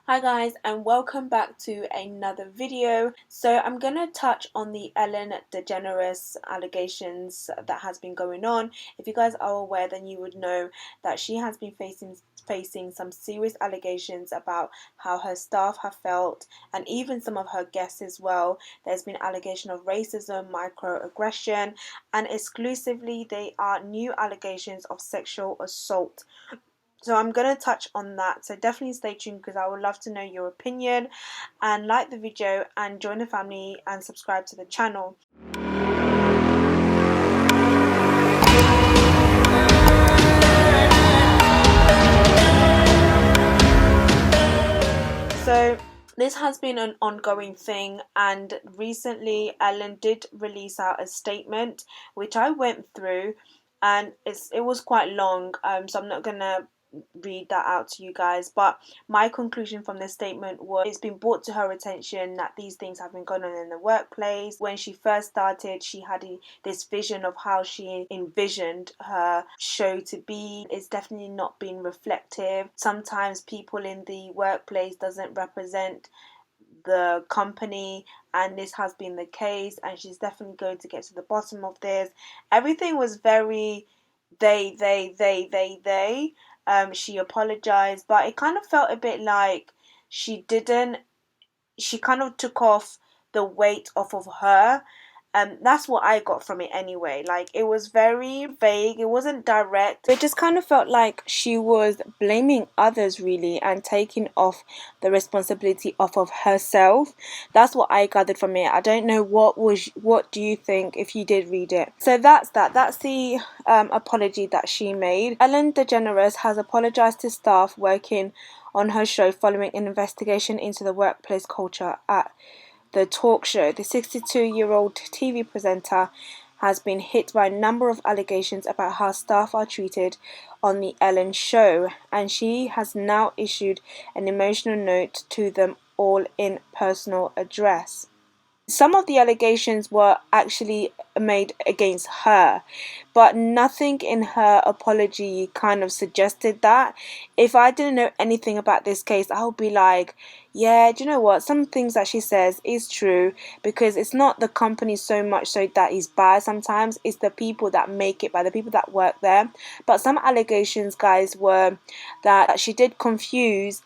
Hi guys, and welcome back to another video. So I'm gonna touch on the Ellen Degeneres allegations that has been going on. If you guys are aware, then you would know that she has been facing some serious allegations about how her staff have felt, and even some of her guests as well. There's been allegation of racism, microaggression, and exclusively they are new allegations of sexual assault. So I'm going to touch on that, so definitely stay tuned because I would love to know your opinion, and like the video and join the family and subscribe to the channel. So this has been an ongoing thing, and recently Ellen did release out a statement which I went through, and it was quite long, so I'm not gonna read that out to you guys, but my conclusion from this statement was it's been brought to her attention that these things have been going on in the workplace. When she first started, she had this vision of how she envisioned her show to be. It's definitely not been reflective. Sometimes people in the workplace doesn't represent the company, and this has been the case, and she's definitely going to get to the bottom of this. Everything was very they. She apologized, but it kind of felt a bit like she kind of took off the weight off of her. That's what I got from it anyway. Like, it was very vague, it wasn't direct. It just kind of felt like she was blaming others really and taking off the responsibility off of herself. That's what I gathered from it. I don't know what do you think if you did read it. So that's the apology that she made. Ellen DeGeneres has apologized to staff working on her show following an investigation into the workplace culture at the talk show. The 62-year-old TV presenter has been hit by a number of allegations about how staff are treated on the Ellen show, and she has now issued an emotional note to them all in personal address. Some of the allegations were actually made against her, but nothing in her apology kind of suggested that. If I didn't know anything about this case, I would be like, yeah, do you know what? Some things that she says is true, because it's not the company so much so that is bad. Sometimes it's the people that make it bad, the people that work there. But some allegations, guys, were that she did confuse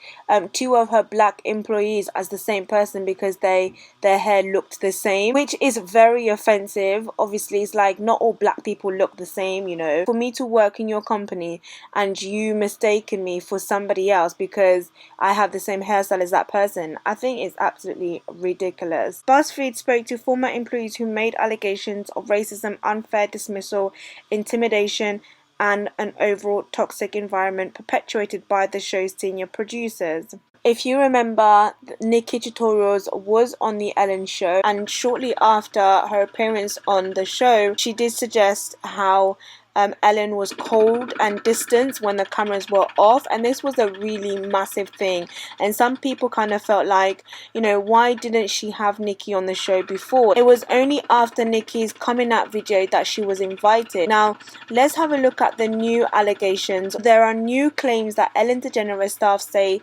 two of her black employees as the same person because their hair looked the same, which is very offensive. Obviously, it's like not all black people look the same, you know. For me to work in your company and you mistaken me for somebody else because I have the same hairstyle as that person, I think it's absolutely ridiculous. BuzzFeed spoke to former employees who made allegations of racism, unfair dismissal, intimidation, and an overall toxic environment perpetuated by the show's senior producers. If you remember, Nikki Tutorials was on the Ellen show, and shortly after her appearance on the show, she did suggest how Ellen was cold and distant when the cameras were off, and this was a really massive thing. And some people kind of felt like, you know, why didn't she have Nikki on the show before? It was only after Nikki's coming out video that she was invited. Now, let's have a look at the new allegations. There are new claims that Ellen DeGeneres staff say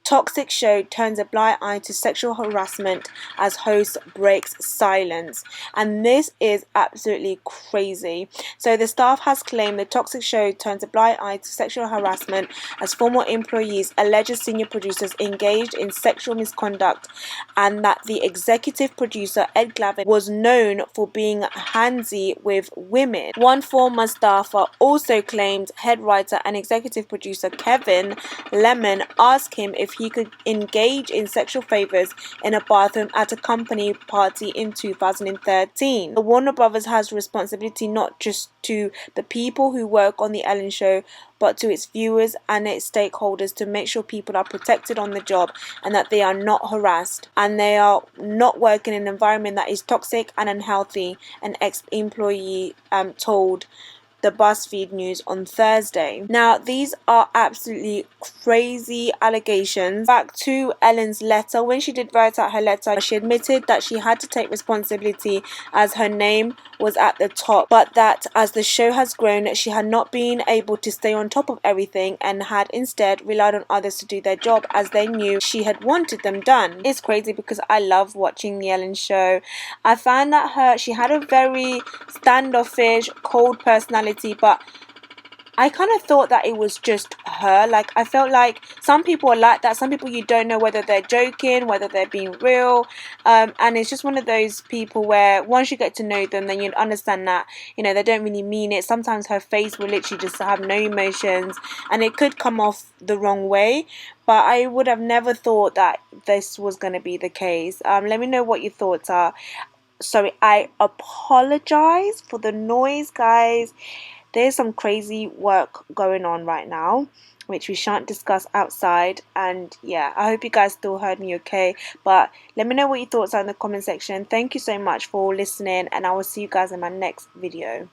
toxic show turns a blind eye to sexual harassment as host breaks silence, and this is absolutely crazy. So the staff has claimed the toxic show turns a blind eye to sexual harassment as former employees allege senior producers engaged in sexual misconduct, and that the executive producer Ed Glavin was known for being handsy with women. One former staffer also claimed head writer and executive producer Kevin Lemon asked him if he could engage in sexual favors in a bathroom at a company party in 2013. The Warner Brothers has responsibility not just to the people who work on the Ellen show, but to its viewers and its stakeholders to make sure people are protected on the job and that they are not harassed and they are not working in an environment that is toxic and unhealthy, an ex-employee told the BuzzFeed news on Thursday. Now, these are absolutely crazy allegations. Back to Ellen's letter, when she did write out her letter, she admitted that she had to take responsibility as her name was at the top, but that as the show has grown, she had not been able to stay on top of everything and had instead relied on others to do their job as they knew she had wanted them done. It's crazy because I love watching the Ellen show. I found that she had a very standoffish, cold personality, but I kind of thought that it was just her. Like, I felt like some people are like that. Some people, you don't know whether they're joking, whether they're being real. And it's just one of those people where once you get to know them, then you understand that, they don't really mean it. Sometimes her face will literally just have no emotions and it could come off the wrong way. But I would have never thought that this was going to be the case. Let me know what your thoughts are. Sorry, I apologize for the noise, guys. There's some crazy work going on right now, which we shan't discuss outside. And yeah, I hope you guys still heard me okay. But let me know what your thoughts are in the comment section. Thank you so much for listening, and I will see you guys in my next video.